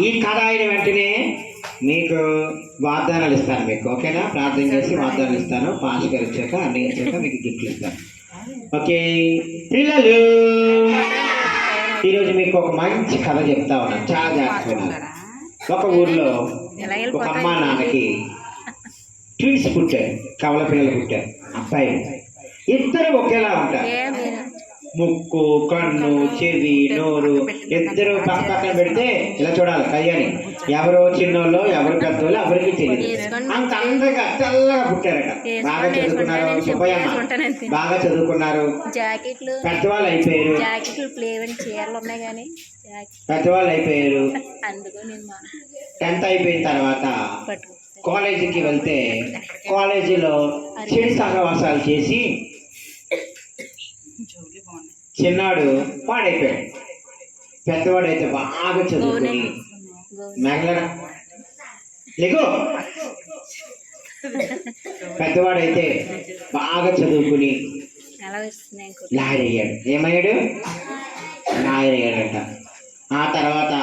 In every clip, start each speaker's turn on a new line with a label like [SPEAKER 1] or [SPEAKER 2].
[SPEAKER 1] ఈ కథ అయిన వెంటనే మీకు వాగ్దానాలు ఇస్తాను. మీకు ఓకేనా? ప్రార్థన చేసి వాగ్దానాలు ఇస్తాను. పాస్ గారు వచ్చాక అన్నీ వచ్చాక మీకు గిఫ్ట్లు ఇస్తాను. ఓకే పిల్లలు, ఈరోజు మీకు ఒక మంచి కథ చెప్తా ఉన్నాను. చాలా జాగ్రత్తగా. ఒక ఊర్లో ఒక అమ్మ నాన్నకి ట్విన్స్ పుట్టారు, కవల పిల్లలు పుట్టారు, అబ్బాయి. ఇద్దరు ఒకేలా ఉంటారు. ముక్కు, కన్ను, చెవి, నోరు ఇద్దరు పక్క పక్కన పెడితే ఇలా చూడాలి కయ్యని. ఎవరో చిన్నోళ్ళు ఎవరు పెద్దోళ్ళు ఎవరికి తెలియదు. అంత అందంగా తెల్లగా పుట్టారట. బాగా చదువుకున్నారు. సుబ్బయ్యమ్మ బాగా చదువుకున్నారు, పెద్దవాళ్ళు అయిపోయారు. పెద్దవాళ్ళు అయిపోయారు. 10th అయిపోయిన తర్వాత కాలేజీకి వెళ్తే కాలేజీలో చెడు సహవాసాలు చేసి చిన్నాడు పాడైపోయాడు. పెద్దవాడైతే బాగా చదువుకుని లేకో పెద్దవాడైతే బాగా చదువుకుని లాయర్ అయ్యాడు. ఏమయ్యాడు? లాయర్ అయ్యాడట. ఆ తర్వాత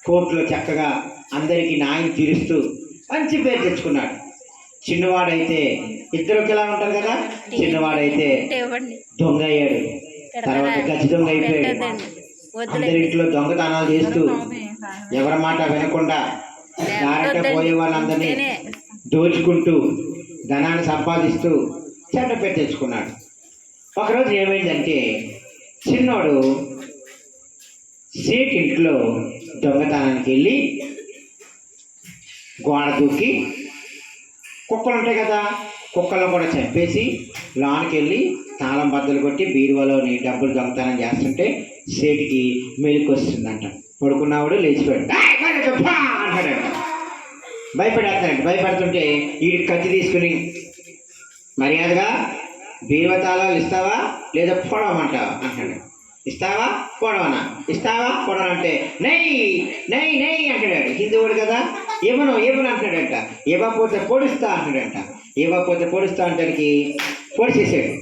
[SPEAKER 1] కోర్టులో చక్కగా అందరికీ న్యాయం తీరుస్తూ మంచి పేరు తెచ్చుకున్నాడు. చిన్నవాడైతే ఇద్దరు ఒకేలా ఉంటారు కదా. చిన్నవాడైతే దొంగ అయ్యాడు. తర్వాత గచ్చి దొంగ అయిపోయాడు. అందరింట్లో దొంగతనాలు చేస్తూ ఎవరి మాట వినకుండా దారంటే పోయే వాళ్ళందరినీ దోచుకుంటూ ధనాన్ని సంపాదిస్తూ చెడ్డ పేరు తెచ్చుకున్నాడు. ఒకరోజు ఏమైందంటే చిన్నోడు సేట్ ఇంట్లో దొంగతనానికి వెళ్ళి గోడ దూకి కుక్కలు ఉంటాయి కదా, కుక్కలను కూడా చంపేసి లోనికి వెళ్ళి తాళం బద్దలు కొట్టి బీరువాలోని డబ్బులు దొంగతనం చేస్తుంటే సేటికి మెలకు వస్తుందంట. పడుకున్నవాడు లేచిపోయాడు. అంటాడంట. భయపడేస్తాడంట. భయపడుతుంటే వీడికి కత్తి తీసుకుని మర్యాదగా బీరువా తాళాలు ఇస్తావా లేదా పొడవమంటావా అంటాడు. ఇస్తావా పొడవనా, ఇస్తావా పొడవనా అంటే నెయ్యి నెయ్యి నెయ్యి అంటాడు. హిందువుడు కదా. ఏమను ఏమని అంటాడంట. ఇవ్వకపోతే పొడుస్తా అంటాడంట. ఇవ్వకపోతే పొడుస్తా అంటానికి పొడిచేసాడు.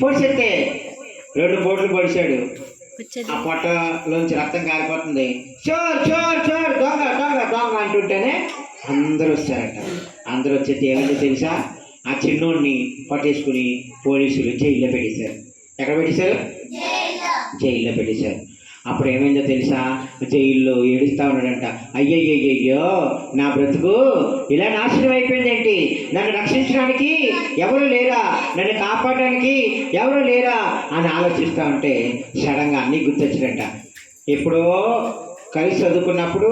[SPEAKER 1] పొడిచేస్తే 2 బోట్లు పొడిచాడు. ఆ పొట్టలోంచి రక్తం కారిపోతుంది. చోర్ చోర్ చోర్ దొంగ దొంగ దొంగ అంటుంటేనే అందరూ వచ్చారట. అందరూ వచ్చేది ఏమైందో తెలుసా? ఆ చిన్నోడిని పట్టేసుకుని పోలీసులు జైల్లో పెట్టేశారు. ఎక్కడ పెట్టేశారు? జైల్లో పెట్టేశారు. అప్పుడు ఏమైందో తెలుసా? జైల్లో ఏడుస్తూ ఉన్నాడంట. అయ్యయ్యయ్యో నా బ్రతుకు ఇలా నాశనం అయిపోయిందేంటి? నన్ను రక్షించడానికి ఎవరు లేరా? నన్ను కాపాడడానికి ఎవరు లేరా అని ఆలోచిస్తూ ఉంటే సడన్గా అన్నీ గుర్తొచ్చాడంట. ఎప్పుడో కలిసి చదువుకున్నప్పుడు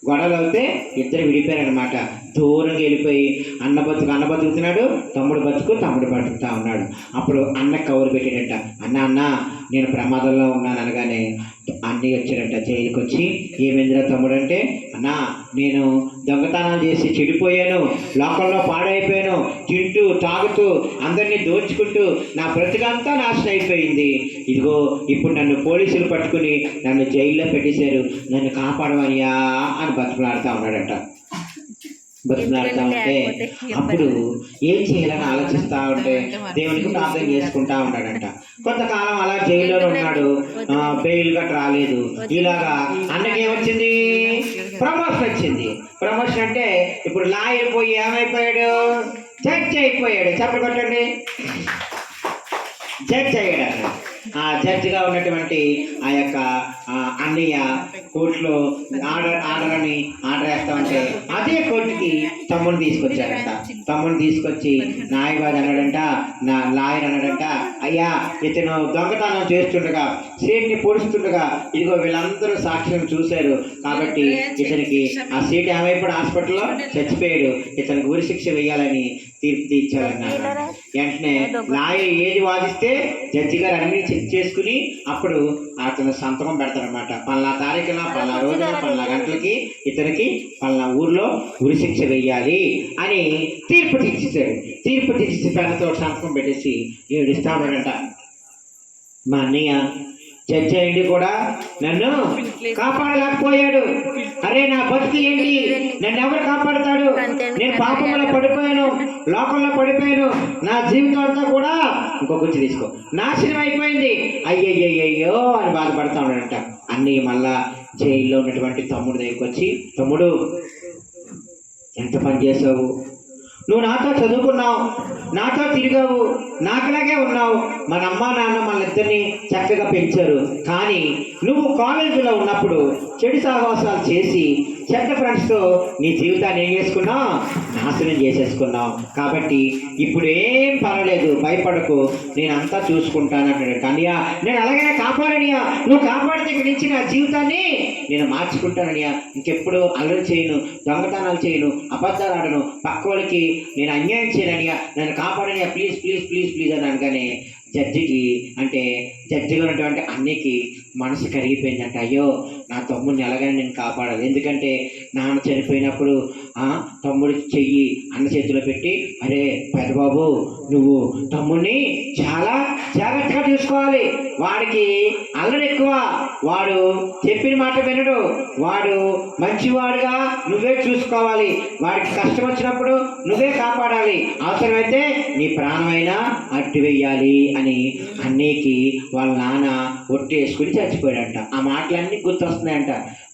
[SPEAKER 1] గొడవలు అవుతే ఇద్దరు విడిపోయారనమాట. దూరంగా వెళ్ళిపోయి అన్న బతుకుతున్నాడు, తమ్ముడు బతుకుతా ఉన్నాడు. అప్పుడు అన్న కౌరు పెట్టాడంట. అన్న నేను ప్రమాదంలో ఉన్నాను అనగానే అన్నయ్య వచ్చాడంట జైలుకి వచ్చి. ఏమైందిరా తమ్ముడు అంటే, అన్నా నేను దొంగతనాలు చేసి చెడిపోయాను, లోకంలో పాడైపోయాను, తింటూ తాగుతూ అందరినీ దోచుకుంటూ నా బ్రతుకంతా నాశనం అయిపోయింది. ఇదిగో ఇప్పుడు నన్ను పోలీసులు పట్టుకుని నన్ను జైల్లో పెట్టేశారు, నన్ను కాపాడమయ్యా అని బతుకులాడుతూ ఉన్నాడంట. బతుకులాడుతూ ఉంటే అప్పుడు ఏం చేయాలని ఆలోచిస్తూ ఉంటే దేవునికి ప్రార్థన చేసుకుంటా ఉన్నాడంట. కొంతకాలం అలా జైల్లోనే ఉన్నాడు. బెయిల్ గట్రా రాలేదు. ఇలాగా అన్నకి ఏమొచ్చింది? ప్రమోషన్ వచ్చింది. ప్రమోషన్ అంటే ఇప్పుడు లాయర్ పోయి ఏమైపోయాడు? జడ్జి అయిపోయాడు. చెప్పలు కొట్టండి. జడ్జి అయ్యాడు. ఆ జడ్జిగా ఉన్నటువంటి ఆ యొక్క అన్నయ్య కోర్టులో ఆర్డర్ వేస్తా ఉంటే అదే కోర్టుకి తమ్ముడిని తీసుకొచ్చారంట. తమ్ముడిని తీసుకొచ్చి న్యాయవాది అన్నాడంట, నా లాయర్ అన్నాడంట, అయ్యా ఇతను దొంగతనం చేస్తుండగా సీట్ని పొడుస్తుండగా ఇదిగో వీళ్ళందరూ సాక్ష్యం చూశారు కాబట్టి ఇతనికి ఆ సీట్ ఏమైపోయాడు? హాస్పిటల్లో చచ్చిపోయాడు. ఇతనికి ఉరి శిక్ష వేయాలని తీర్పు తీర్చాలన్నారు. వెంటనే లాయర్ ఏది వాదిస్తే జడ్జి గారు అన్ని చెక్ చేసుకుని అప్పుడు అతను సంతకం పెడతారనమాట. పలానా తారీఖున పలానా రోజున పలానా గంటలకి ఇతనికి పలానా ఊర్లో ఉరిశిక్ష వెయ్యాలి అని తీర్పు తీర్చేశాడు. తీర్పు తీర్చేసి పెద్దతో సంతకం పెట్టేసి ఏడుస్తా ఉన్నాడంట. మా అన్నయ్య జడ్జి అయ్యింది కూడా నన్ను కాపాడలేకపోయాడు. అరే నా బతుకు ఏంటి, నన్ను ఎవరు కాపాడుతాడు, నేను పాపంలో పడిపోయాను, లోకంలో పడిపోయాను, నా జీవితం అంతా కూడా ఇంకొక తీసుకో నాశనం అయిపోయింది, అయ్యయ్యో అని బాధపడతా ఉన్నాడంట. అన్నీ మళ్ళా జైల్లో ఉన్నటువంటి తమ్ముడు దగ్గరికి వచ్చి, తమ్ముడు ఎంత పని చేసావు, నువ్వు నాతో చదువుకున్నావు, నాతో తిరిగావు, నాకులాగే ఉన్నావు, మన అమ్మ నాన్న మనిద్దరిని చక్కగా పెంచారు. కానీ నువ్వు కాలేజీలో ఉన్నప్పుడు చెడు సహవాసాలు చేసి చెడ్డ ఫ్రెండ్స్తో నీ జీవితాన్ని ఏం చేసుకున్నావు, నాశనం చేసేసుకున్నావు. కాబట్టి ఇప్పుడు ఏం పర్వాలేదు, భయపడకు, నేను అంతా చూసుకుంటాను అంటాడు. కానీ నేను అలాగైనా కాపాడనియా, నువ్వు కాపాడితే ఇక్కడి నుంచి నా జీవితాన్ని నేను మార్చుకుంటాననియా, ఇంకెప్పుడు అల్లరి చేయను, దొంగతనాలు చేయను, అబద్ధాలు ఆడను, పక్క వాళ్ళకి నేను అన్యాయం చేయననియా, నన్ను కాపాడనియా, ప్లీజ్ ప్లీజ్ ప్లీజ్ ప్లీజ్ అని అనగానే జడ్జికి, అంటే జడ్జిగా ఉన్నటువంటి అన్నయ్యకి మనసు కరిగిపోయిందంట. అయ్యో నా తమ్ముడిని ఎలాగైనా నేను కాపాడాలి, ఎందుకంటే నాన్న చనిపోయినప్పుడు తమ్ముడి చెయ్యి అన్న చేతిలో పెట్టి, అరే పెద్దబాబు నువ్వు తమ్ముడిని చాలా జాగ్రత్తగా చూసుకోవాలి, వాడికి అల్లరి ఎక్కువ, వాడు చెప్పిన మాట వినడు, వాడు మంచివాడుగా నువ్వే చూసుకోవాలి, వాడికి కష్టం వచ్చినప్పుడు నువ్వే కాపాడాలి, అవసరమైతే నీ ప్రాణమైనా అడ్డు వెయ్యాలి అని అన్నయ్యకి వాళ్ళ నాన్న ఒట్టేసుకుని చచ్చిపోయాడంట. ఆ మాటలన్నీ గుర్తొస్తున్నాయంట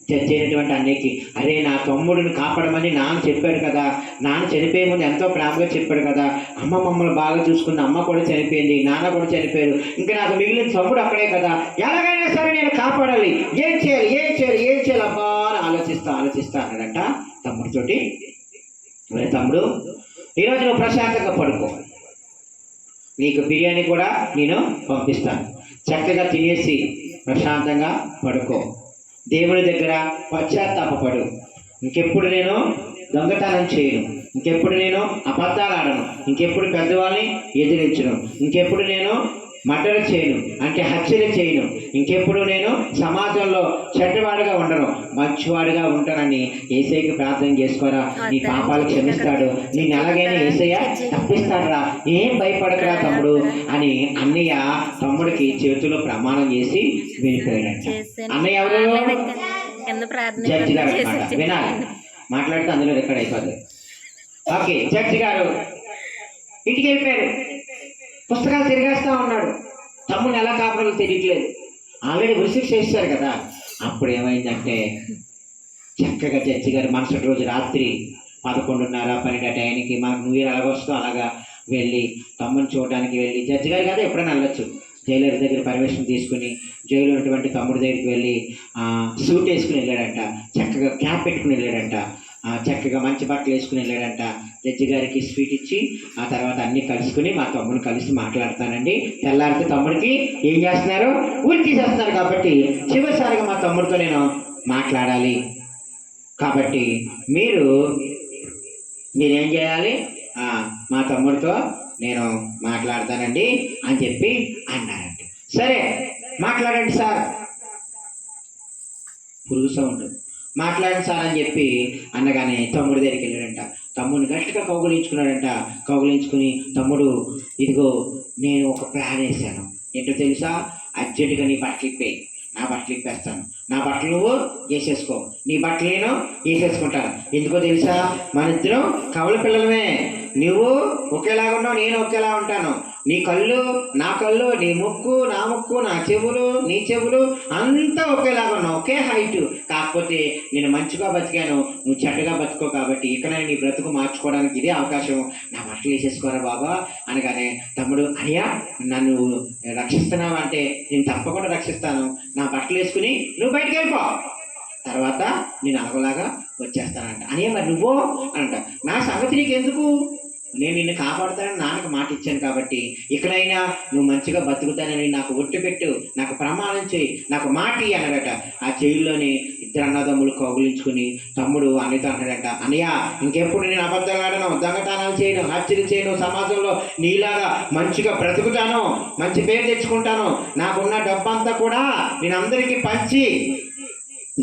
[SPEAKER 1] జడ్జి అయినటువంటి అన్నయ్యకి. అరే నా తమ్ముడిని కాపాడమని నాన్న చెప్పాడు కదా, నాన్న చనిపోయే ముందు ఎంతో ప్రేమగా చెప్పాడు కదా, అమ్మ మమ్మల్ని బాగా చూసుకుంది, అమ్మ కూడా చనిపోయింది, నాన్న కూడా చనిపోయారు, ఇంకా నాకు మిగిలిన తమ్ముడు అక్కడే కదా, ఎలాగైనా సరే నేను కాపాడాలి, ఏం చేయాలి అమ్మా అని ఆలోచిస్తా అన్నాడంట తమ్ముడితోటి. అరే తమ్ముడు, ఈరోజు నువ్వు ప్రశాంతంగా పడుకో, నీకు బిర్యానీ కూడా నేను పంపిస్తాను, చక్కగా తినేసి ప్రశాంతంగా పడుకో, దేవుని దగ్గర పశ్చాత్తాపడు, ఇంకెప్పుడు నేను దొంగతనం చేయను, ఇంకెప్పుడు నేను అబద్ధాలు ఆడను, ఇంకెప్పుడు పెద్దవాళ్ళని ఎదిరించను, ఇంకెప్పుడు నేను మర్డర్ చేయను, అంటే హత్యలు చేయను, ఇంకెప్పుడు నేను సమాజంలో చెడ్డవాడుగా ఉండను, మంచివాడుగా ఉంటానని యేసయ్యకి ప్రార్థన చేసుకోరా, నీ పాపాలు క్షమిస్తాడు, నేను ఎలాగైనా యేసయ్య తప్పిస్తాడరా, ఏం భయపడకరా తమ్ముడు అని అన్నయ్య తమ్ముడికి చేతిలో ప్రమాణం చేసి వెళ్ళిపోయాడంట. అన్నయ్య ఎవరు? జడ్జి గారు అనమాట. వినాలి, మాట్లాడితే అందులో రికార్డ్ అయిపోతుంది. ఓకే, జడ్జి గారు ఇంటికి వెళ్ళిపోయారు, పుస్తకాలు తిరిగేస్తా ఉన్నాడు, తమ్ముని ఎలా కాపాడాలో తెలియట్లేదు, ఆల్రెడీ రిసీవ్ చేస్తారు కదా. అప్పుడు ఏమైందంటే చక్కగా జడ్జి గారు మరుసటి రోజు రాత్రి 11:30, 12 టైంకి మనకు న్యూ ఇయర్ అలాగొస్తూ అలాగా వెళ్ళి తమ్ముని చూడడానికి వెళ్ళి, జడ్జి గారు కదా ఎప్పుడైనా వెళ్ళొచ్చు, జైలర్ దగ్గర పర్మిషన్ తీసుకుని జైలు ఉన్నటువంటి తమ్ముడి దగ్గరికి వెళ్ళి సూట్ వేసుకుని వెళ్ళాడంట, చక్కగా క్యాప్ పెట్టుకుని వెళ్ళాడంట, చక్కగా మంచి బట్టలు వేసుకుని వెళ్ళాడంట. జడ్జి గారికి స్వీట్ ఇచ్చి ఆ తర్వాత అన్నీ కలుసుకుని మా తమ్ముడిని కలిసి మాట్లాడతానండి, తెల్లారితే తమ్ముడికి ఏం చేస్తున్నారు, ఊరి తీసేస్తున్నారు, కాబట్టి చివరిసారిగా మా తమ్ముడితో నేను మాట్లాడాలి, కాబట్టి మీరేం చేయాలి, మా తమ్ముడితో నేను మాట్లాడతానండి అని చెప్పి అన్నారంట. సరే మాట్లాడండి సార్, పురుగు సౌండ్, మాట్లాడండి సార్ అని చెప్పి అన్నగానే తమ్ముడి దగ్గరికి వెళ్ళాడంట. తమ్ముడిని గట్టిగా కౌగులించుకుని తమ్ముడు ఇదిగో నేను ఒక ప్లాన్ వేసాను, ఏంటో తెలుసా, అర్జెంటుగా నీ బట్టలు ఇప్పేయి, నా బట్టలు ఇప్పేస్తాను, నా బట్టలు నువ్వు వేసేసుకో, నీ బట్టలు నేను వేసేసుకుంటాను, ఎందుకో తెలుసా, మన ఇద్దరం కవల పిల్లలమే, నువ్వు ఒకేలాగా ఉన్నావు, నేను ఒకేలా ఉంటాను, నీ కళ్ళు నా కళ్ళు, నీ ముక్కు నా ముక్కు, నా చెవులు నీ చెవులు అంతా ఒకేలాగా ఉన్నావు, ఒకే హైట్, కాకపోతే నేను మంచిగా బతికాను, నువ్వు చెడ్డగా బతుకో, కాబట్టి ఇకనైనా నీ బ్రతుకు మార్చుకోవడానికి ఇదే అవకాశం, నా బట్టలు వేసేసుకోరా బాబా అనగానే తమ్ముడు, అయ్యా నన్ను రక్షిస్తున్నావు అంటే నేను తప్పకుండా రక్షిస్తాను, నా బట్టలు వేసుకుని నువ్వు బయటకు వెళ్ళిపో, తర్వాత నేను అలగలాగా వచ్చేస్తానంట. అనే మరి నువ్వు అంట, నా సంగతి నీకెందుకు, నేను నిన్ను కాపాడుతానని నాన్నకు మాట ఇచ్చాను, కాబట్టి ఇక్కడైనా నువ్వు మంచిగా బతుకుతానని నాకు ఒట్టు పెట్టు, నాకు ప్రమాణం చేయి, నాకు మాట ఇయ్యి అన్నాడట. ఆ జైల్లోని ఇద్దరు అన్నదమ్ములు కౌగులించుకుని తమ్ముడు అన్నయ్యతో అన్నాడట, అన్నయ్య ఇంకెప్పుడు నేను అబద్ధాలు ఆడను, దొంగతనాలు చేయను, హత్యలు చేయను, సమాజంలో నీలాగా మంచిగా బ్రతుకుతాను, మంచి పేరు తెచ్చుకుంటాను, నాకున్న డబ్బంతా కూడా నేను అందరికీ పంచి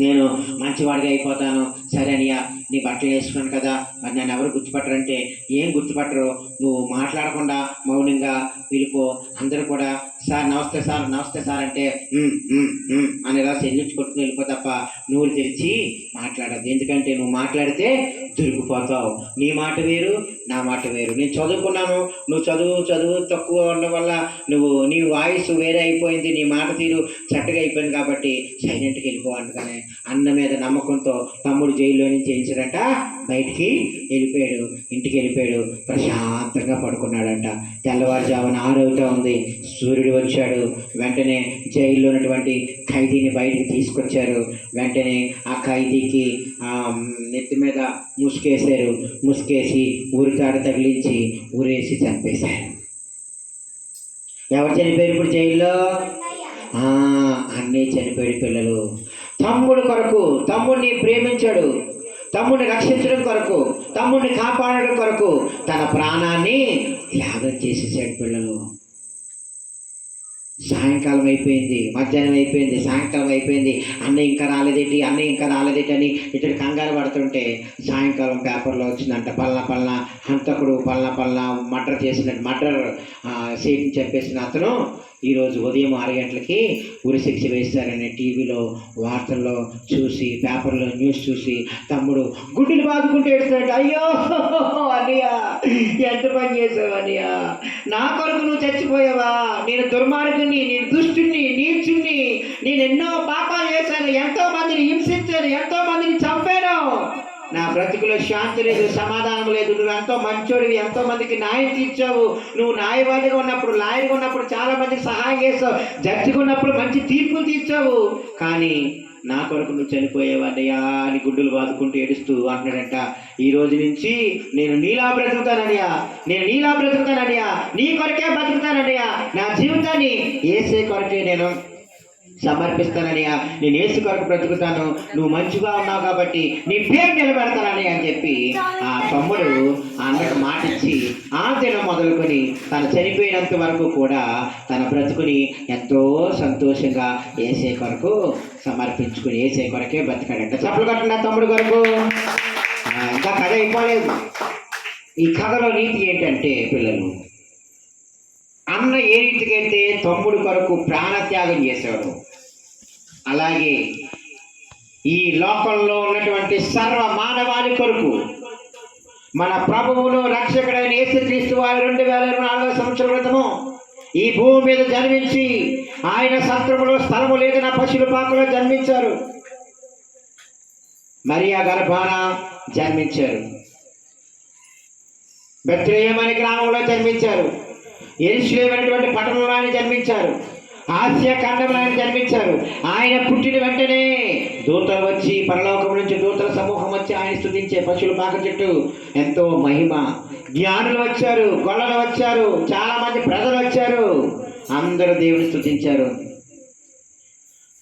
[SPEAKER 1] నేను మంచివాడిగా అయిపోతాను. సరే అనియా, నీ బట్టలు వేసుకున్నాను కదా, మరి నన్ను ఎవరు గుర్తుపట్టరంటే, ఏం గుర్తుపట్టరు, నువ్వు మాట్లాడకుండా మౌనంగా పిలుపో, అందరూ కూడా సార్ నమస్తే సార్ నమస్తే సార్ అంటే అని ఇలా చెల్లించుకుంటూ వెళ్ళిపో తప్ప నోరు తెరిచి మాట్లాడద్దు. ఎందుకంటే నువ్వు మాట్లాడితే దొరికిపోతావు. నీ మాట వేరు, నా మాట వేరు. నేను చదువుకున్నాను, నువ్వు చదువు తక్కువ ఉండడం వల్ల నీ వాయిస్ వేరే అయిపోయింది, నీ మాట తీరు చక్కగా అయిపోయింది కాబట్టి సైలెంట్కి వెళ్ళిపో అందుకనే అన్న మీద నమ్మకంతో తమ్ముడు జైల్లో నుంచి వేయించాడంట, బయటికి వెళ్ళిపోయాడు, ఇంటికి వెళ్ళిపోయాడు, ప్రశాంతంగా పడుకున్నాడంట. తెల్లవారుజామున 6 అవుతా ఉంది, సూర్యుడు వచ్చాడు. వెంటనే జైల్లో ఉన్నటువంటి ఖైదీని బయటికి తీసుకొచ్చారు. వెంటనే ఆ ఖైదీకి నెత్తి మీద ముసుకేశారు. ముసుకేసి ఊరితాడు తగిలించి ఊరేసి చంపేశారు. ఎవరు చనిపోయారు ఇప్పుడు జైల్లో? అన్నీ చనిపోయాడు పిల్లలు. తమ్ముడు కొరకు, తమ్ముడిని ప్రేమించాడు, తమ్ముడిని రక్షించడం కొరకు, తమ్ముడిని కాపాడడం కొరకు తన ప్రాణాన్ని త్యాగం చేసేసాడు పిల్లలు. సాయంకాలం అయిపోయింది, మధ్యాహ్నం అయిపోయింది, సాయంకాలం అయిపోయింది. అన్నయ్య ఇంకా రాలేదేటి అని ఇతడు కంగారు పడుతుంటే సాయంకాలం పేపర్లో వచ్చిందంట, పల్లా హంతకుడు పల్లా మర్డర్ సీట్ని చెప్పేసిన అతను ఈరోజు ఉదయం 6 గంటలకి ఉరిశిక్ష వేస్తారని టీవీలో వార్తల్లో చూసి, పేపర్లో న్యూస్ చూసి తమ్ముడు గుడ్డులు బాదుకుంటూ ఏడుస్తాడు. అయ్యో అన్నయ్య, ఎంత పని చేసావు అన్నయ్య, నా కొరకు నువ్వు చచ్చిపోయావా? నేను దుర్మార్గుని, నేను దుష్టుని, నీచుని, నేను ఎన్నో పాపాలు చేశాను, ఎంతో మందిని హింసించాను, ఎంతో మందిని చంపాను, నా బ్రతుకులో శాంతి లేదు, సమాధానం లేదు. నువ్వు ఎంతో మంచోడివి, ఎంతో మందికి న్యాయం తీర్చావు. నువ్వు న్యాయవాదిగా ఉన్నప్పుడు, లాయర్గా ఉన్నప్పుడు చాలా మందికి సహాయం చేస్తావు, జడ్జిగా ఉన్నప్పుడు మంచి తీర్పులు తీర్చావు, కానీ నా కొరకు నువ్వు చనిపోయేవాడయ్యా అని గుడ్డులు బాదుకుంటూ ఏడుస్తూ అంటున్నాడంట. ఈ రోజు నుంచి నేను నీలా బ్రతుకుతానయ్యా, నీ కొరకే బతుకుతానయ్యా, నా జీవితాన్ని యేసే కొరకే నేను సమర్పిస్తానయ్యా, నేను యేసు కొరకు బ్రతుకుతాను, నువ్వు మంచిగా ఉన్నావు కాబట్టి నీ పేరు నిలబెడతానని అని చెప్పి ఆ తమ్ముడు అన్నకు మాటిచ్చి ఆ దినం మొదలుకొని తను చనిపోయినంత వరకు కూడా తన బ్రతుకుని ఎంతో సంతోషంగా యేసే కొరకు సమర్పించుకుని యేసే కొరకే బ్రతికాడంట. చప్పలు కట్టండి తమ్ముడు కొరకు. ఇంకా కథ అయిపోలేదు. ఈ కథలో నీతి ఏంటంటే పిల్లలు, అన్న ఏ రీతికైతే తమ్ముడు కొరకు ప్రాణత్యాగం చేశాడు, అలాగే ఈ లోకంలో ఉన్నటువంటి సర్వ మానవాళి కొరకు మన ప్రభువును రక్షకుడైన యేసుక్రీస్తు వారు 2024 సంవత్సరం క్రితము ఈ భూమి మీద జన్మించి ఆయన సత్రములో స్థలము లేదన్న పశువుల పాకలో జన్మించారు. మరియా గర్భాన జన్మించారు. బెత్లెహేము అనే గ్రామంలో జన్మించారు. యెరూషలేము అనేటువంటి పట్టణంలో ఆయన జన్మించారు. ఆసియా ఖండంలో ఆయన జన్మించారు. ఆయన పుట్టిన వెంటనే దూతలు వచ్చి, పరలోకం నుంచి దూతల సమూహం వచ్చి ఆయన స్తుతించే పశువుల పాక చెట్టు ఎంతో మహిమ. జ్ఞానులు వచ్చారు, గొల్లలు వచ్చారు, చాలా మంది ప్రజలు వచ్చారు, అందరూ దేవుని స్తుతించారు.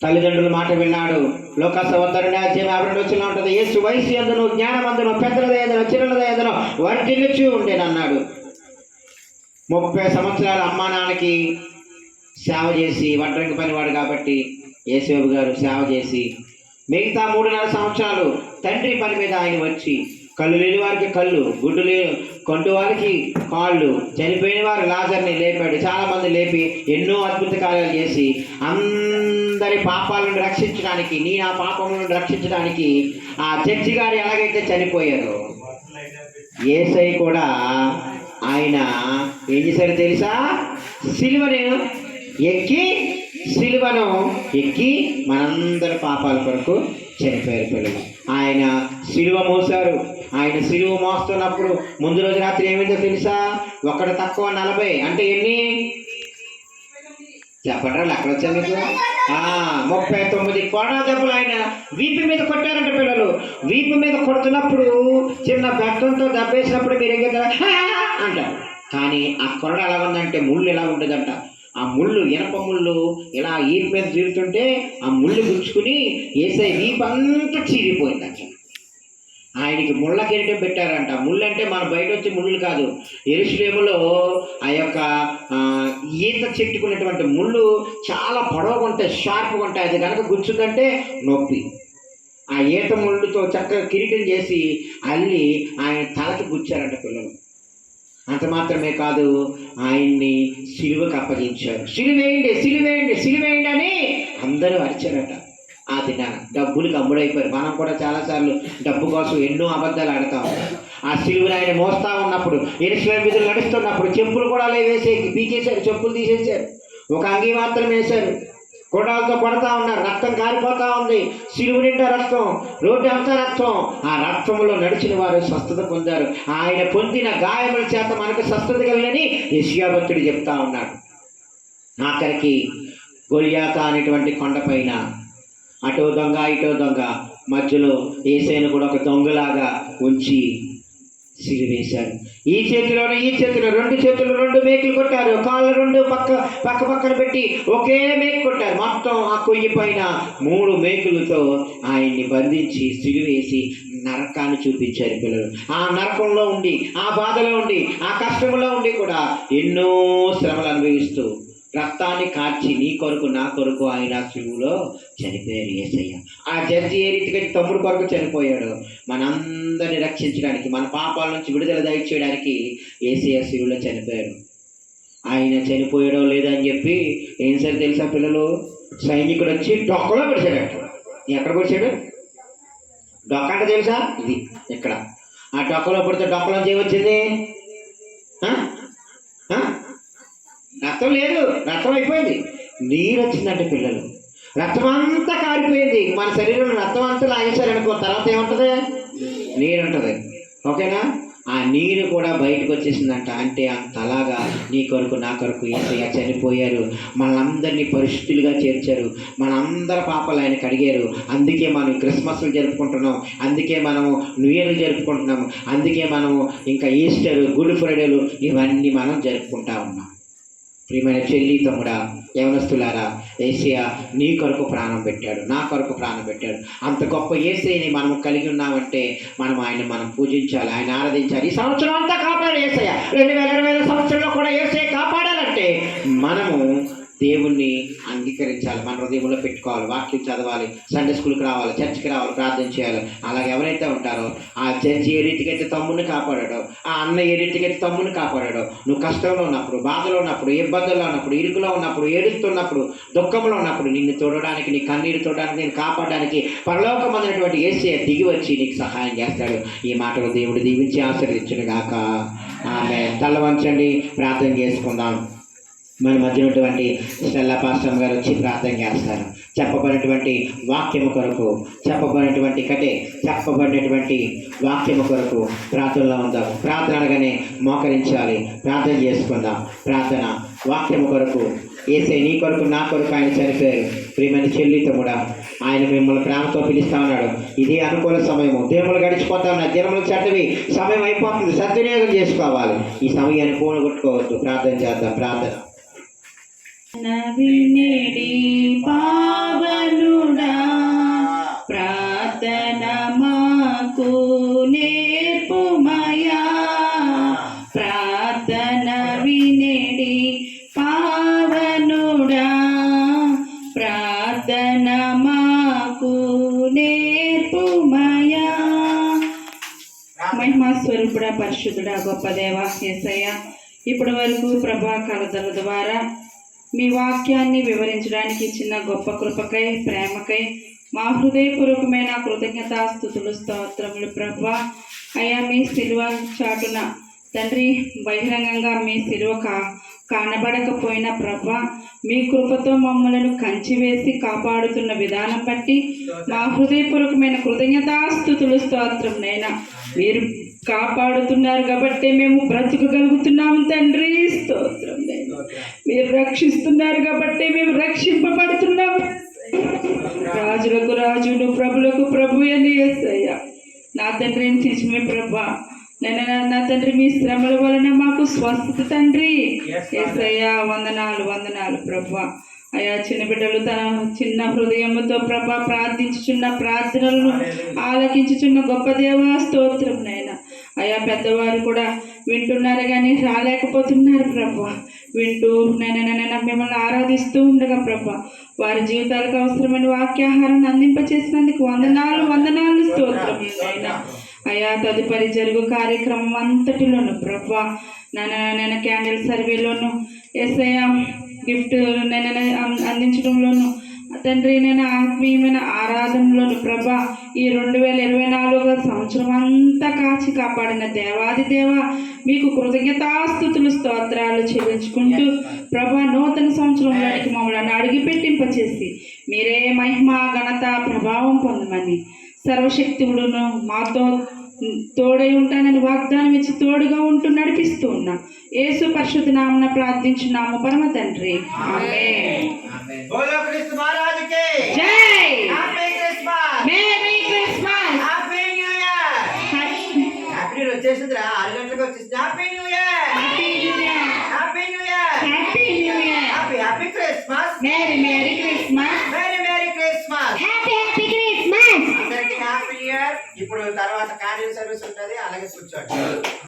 [SPEAKER 1] తల్లిదండ్రుల మాట విన్నాడు. లోకసవత్తరుని 52 ఉంటుంది. యేసు వయసు యందును జ్ఞానమందును పెద్దల దయను చిన్నల దయను వర్ధిల్లుచు ఉండేనన్నాడు. 30 సంవత్సరాలు అమ్మా నాన్నకి సేవ చేసి, వడ్రంగి పనివాడు కాబట్టి యేసేబు గారు సేవ చేసి, మిగతా 3.5 సంవత్సరాలు తండ్రి పని మీద ఆయన వచ్చి కళ్ళు లేని వారికి కళ్ళు, గుడ్డు కొంటు వారికి కాళ్ళు, చనిపోయిన వారు లాజర్ని లేపాడు. చాలామంది లేపి ఎన్నో అద్భుత కార్యాలు చేసి అందరి పాపాల నుండి రక్షించడానికి, నా పాపం నుండి రక్షించడానికి ఆ జడ్జి గారు ఎలాగైతే చనిపోయారో, యేసయ్య కూడా ఆయన ఏం చేశారో తెలుసా? సిలువను ఎక్కి మనందరి పాపాల కొరకు చనిపోయారు పిల్లలు. ఆయన సిలువ మోసారు. ఆయన సిలువ మోస్తున్నప్పుడు ముందు రోజు రాత్రి ఏమైందో తెలుసా? ఒకటి తక్కువ 40 అంటే ఎన్ని చెప్పండి, అక్కడ వచ్చా మీకు? 39 కోడా దెబ్బలు ఆయన వీపు మీద కొట్టారంట పిల్లలు. వీపు మీద కొడుతున్నప్పుడు చిన్న బెత్తంతో దెబ్బేసినప్పుడు మీరు ఏం అంటారు, కానీ ఆ కొరడ ఎలా ఉందంటే ముళ్ళు ఎలా ఉండదంట. ఆ ముళ్ళు, ఇనప ముళ్ళు ఇలా ఈపు మీద తీరుతుంటే ఆ ముళ్ళు గుచ్చుకుని యేసయ్య వీపు అంతా చీరిపోయిందంట. ఆయనకి ముళ్ళ కిరీటం పెట్టారంట. ముళ్ళు అంటే మన బయట వచ్చే ముళ్ళు కాదు. యెరూషలేములో ఆ యొక్క ఈత చెట్టుకున్నటువంటి ముళ్ళు చాలా పొడవుగా ఉంటాయి, షార్ప్గా ఉంటాయి. అది కనుక గుచ్చుకుంటే నొప్పి. ఆ ఈత ముళ్ళుతో చక్కగా కిరీటం చేసి అల్లి ఆయన తలకి గుచ్చారంట పిల్లలు. అంత మాత్రమే కాదు, ఆయన్ని సిలువకు అప్పగించారు. సిలువేయండి, సిలువేయండి, సిలువేయండి అని అందరూ అరిచారట. ఆ దినాన డబ్బులకు అమ్ముడైపోయారు. మనం కూడా చాలాసార్లు డబ్బు కోసం ఎన్నో అబద్ధాలు ఆడుతూ ఉంటాం. ఆ సిలువను ఆయన మోస్తా ఉన్నప్పుడు, యెరూషలేము వీధులు నడుస్తున్నప్పుడు చెప్పులు కూడా వేసే పీకేశారు, చెప్పులు తీసేశారు, ఒక అంగీ మాత్రం వేశారు, కొడాలతో కొడతా ఉన్నారు, రక్తం కారిపోతా ఉంది, సిలువ నిండా రక్తం, రోడ్డు అంతా రక్తం. ఆ రక్తంలో నడిచిన వారు స్వస్థత పొందారు. ఆయన పొందిన గాయముల చేత మనకు స్వస్థత కలిగినని యెషయా భక్తుడు చెప్తా ఉన్నాడు. ఆఖరికి గొల్యాతా అనేటువంటి కొండపైన అటో దొంగ ఇటో దొంగ, మధ్యలో యేసయ్యను కూడా ఒక దొంగలాగా ఉంచి సిలువేశారు. ఈ చేతిలోనే ఈ చేతిలో, రెండు చేతులు రెండు మేకులు కొట్టారు, కాళ్ళు రెండు పక్కన పెట్టి ఒకే మేకు కొట్టారు. మొత్తం ఆ కొయ్యి పైన 3 మేకులతో ఆయన్ని బంధించి సిలువేసి నరకాన్ని చూపించారు పిల్లలు. ఆ నరకంలో ఉండి, ఆ బాధలో ఉండి, ఆ కష్టంలో ఉండి కూడా ఎన్నో శ్రమలు అనుభవిస్తూ రక్తాన్ని కార్చి నీ కొరకు నా కొరకు ఆయన సిలువలో చనిపోయారు యేసయ్య. ఆ జడ్జి ఏ రీతిగా తమ్ముడు కొరకు చనిపోయాడు, మనందరిని రక్షించడానికి, మన పాపాల నుంచి విడుదల దయచేయడానికి యేసయ్య సిలువలో చనిపోయాడు. ఆయన చనిపోయాడో లేదని చెప్పి ఏం సరే తెలుసా పిల్లలు, సైనికుడు వచ్చి డొక్కలో పడిచాడు. ఎక్కడ పడిచాడు? డొక్క అంటే తెలుసా? ఇది ఇక్కడ. ఆ డొక్కలో పడితే డొక్కలో చేయవచ్చింది రక్తం లేదు, రక్తం అయిపోయింది, నీరు వచ్చిందంటే పిల్లలు. రక్తం అంతా కారిపోయింది. మన శరీరంలో రక్తం అంతా లాగేశారనుకో, తర్వాత ఏముంటుంది? నీరు ఉంటుంది. ఓకేనా? ఆ నీరు కూడా బయటకు వచ్చేసిందంట. అంటే అంతలాగా నీ కొరకు నా కొరకు యేసయ్య చనిపోయారు, మనందరినీ పరిశుద్ధులుగా చేర్చారు, మనందరి పాపాలు ఆయన కడిగారు. అందుకే మనం క్రిస్మస్లు జరుపుకుంటున్నాం, అందుకే మనము న్యూ ఇయర్లు జరుపుకుంటున్నాము, అందుకే మనము ఇంకా ఈస్టర్, గుడ్ ఫ్రైడేలు ఇవన్నీ మనం జరుపుకుంటా ఉన్నాం. ప్రియమైన చెల్లి తమ్ముడా, యవనస్తులారా, యేసయ్య నీ కొరకు ప్రాణం పెట్టాడు, నా కొరకు ప్రాణం పెట్టాడు. అంత గొప్ప యేసయ్యని మనం కలిగి ఉన్నామంటే మనం పూజించాలి, ఆయన ఆరాధించాలి. ఈ సంవత్సరం అంతా కాపాడు యేసయ్య. 2020 సంవత్సరంలో కూడా యేసయ్య కాపాడాలంటే మనము దేవుణ్ణి అంగీకరించాలి, మన హృదయంలో పెట్టుకోవాలి, వాక్యం చదవాలి, సండే స్కూల్కి రావాలి, చర్చికి రావాలి, ప్రార్థన చేయాలి. అలాగే ఎవరైతే ఉంటారో, ఆ చర్చి ఏ రీతికైతే తమ్ముడిని కాపాడాడో, ఆ అన్న ఏ రీతికైతే తమ్ముడిని కాపాడాడో, నువ్వు కష్టంలో ఉన్నప్పుడు, బాధలో ఉన్నప్పుడు, ఇబ్బందుల్లో ఉన్నప్పుడు, ఇరుకులో ఉన్నప్పుడు, ఏడుస్తున్నప్పుడు, దుఃఖంలో ఉన్నప్పుడు నిన్ను తోడడానికి, నీ కన్నీరు తోడడానికి, నేను కాపాడడానికి పరలోకమైనటువంటి యేసయ్య దిగి వచ్చి నీకు సహాయం చేస్తాడు. ఈ మాటలు దేవుడు దీవించి ఆశీర్వదించునుగాక. ఆమె తల వంచండి, ప్రార్థన చేసుకుందాం. మన మధ్య ఉన్నటువంటి స్టెల్లా పాస్టర్ గారు వచ్చి ప్రార్థన చేస్తారు. చెప్పబడినటువంటి వాక్యము కొరకు, చెప్పబడినటువంటి వాక్యము కొరకు ప్రార్థనలో ఉందాం. ప్రార్థన అనగానే మోకరించాలి, ప్రార్థన చేసుకుందాం. ప్రార్థన వాక్యము కొరకు, యేసయ్య నీ కొరకు నా కొరకు ఆయన చనిపోయారు. ప్రియమైన చెల్లి తమ్ముడా, ఆయన మిమ్మల్ని ప్రేమతో పిలుస్తా ఉన్నాడు. ఇది అనుకూల సమయము, దినములు గడిచిపోతా ఉన్నాయి, దినములు చెడ్డవి, సమయం అయిపోతుంది, సద్వినియోగం చేసుకోవాలి. ఈ సమయాన్ని పోగొట్టుకోవద్దు. ప్రార్థన చేద్దాం. ప్రార్థన.
[SPEAKER 2] వినిడి పావనుడా, ప్రార్థన మాకు నేర్పుమయా. ప్రార్థన వినిడి పావనుడా, ప్రార్థన మాకు నేర్పుమయా. మహిమా స్వరూపుడా, పరిశుద్ధుడా, గొప్ప దేవా యేసయ్య, ఇప్పటి వరకు ప్రభా కలతల ద్వారా మీ వాక్యాన్ని వివరించడానికి ఇచ్చిన గొప్ప కృపకై, ప్రేమకై మా హృదయపూర్వకమైన కృతజ్ఞతాస్తుతులు, స్తోత్రములు ప్రభా. అయ్యా, మీ సిలువ చాటున తండ్రి, బహిరంగంగా మీ సిలువ కానబడకపోయినా ప్రభా, మీ కృపతో మమ్మలను కంచివేసి కాపాడుతున్న విధానం బట్టి మా హృదయపూర్వకమైన కృతజ్ఞతాస్తుతులు, స్తోత్రం. నైనా మీరు కాపాడుతున్నారు కాబట్టి మేము బ్రతుకగలుగుతున్నాము తండ్రి, స్తోత్రం. మీరు రక్షిస్తున్నారు కాబట్టి మేము రక్షింపబడుతున్నాము. రాజులకు రాజును, ప్రభులకు ప్రభు అని యేసయ్య నా తండ్రి నిజమే ప్రభా. నా తండ్రి, మీ శ్రమల వలన మాకు స్వస్థత తండ్రి. యేసయ్య వందనాలు ప్రభా. అయా, చిన్న బిడ్డలు తన చిన్న హృదయముతో ప్రభా ప్రార్థించుచున్న ప్రార్థనలను ఆలకించుచున్న గొప్ప దేవా, స్తోత్రం నైనా. అయా, పెద్దవారు కూడా వింటున్నారు కానీ రాలేకపోతున్నారు ప్రభా. వింటూ నైనా మిమ్మల్ని ఆరాధిస్తూ ఉండగా ప్రభా, వారి జీవితాలకు అవసరమైన వాక్యాహారాన్ని అందింపచేసినందుకు వందనాలు స్తోత్రం నైనా. అయా, తదుపరి జరుగు కార్యక్రమం అంతటిలోను ప్రభా నేను క్యాండిల్ సర్వేలోను యేసయ్య గిఫ్ట్ నేను అందించడంలోను తండ్రి నేను ఆత్మీయమైన ఆరాధనలోను ప్రభా ఈ 2024 సంవత్సరం అంతా కాచి కాపాడిన దేవాది దేవ మీకు కృతజ్ఞతాస్తుతులు స్తోత్రాలు చెల్లించుకుంటూ ప్రభా నూతన సంవత్సరంలోనికి మమ్మల్ని అడిగిపెట్టింపచేసి మీరే మహిమ ఘనత ప్రభావం పొందమని సర్వశక్తుడును మాతో తోడై ఉంటానని వాగ్దానం ఇచ్చి తోడుగా ఉంటూ నడిపిస్తూ ఉన్నా యేసు పరిశుద్ధ నామమున ప్రార్థించున్నాము పరమ తండ్రి ఆమేన్.
[SPEAKER 1] బోలో క్రీస్తు మహారాజుకి
[SPEAKER 2] జై.
[SPEAKER 1] Happy Christmas
[SPEAKER 2] merry Christmas.
[SPEAKER 1] Happy new year happy new year వచ్చేసిందిరా 6 గంటలకు వచ్చేసింది happy new year
[SPEAKER 2] happy new year.
[SPEAKER 1] Happy new year
[SPEAKER 2] happy new year.
[SPEAKER 1] Happy Christmas
[SPEAKER 2] merry Christmas.
[SPEAKER 1] Merry Christmas
[SPEAKER 2] happy Christmas.
[SPEAKER 1] అందరికీ హ్యాపీ న్యూ ఇయర్. ఇప్పుడు తర్వాత cordial service ఉంటుంది, అలాగే కూర్చోండి.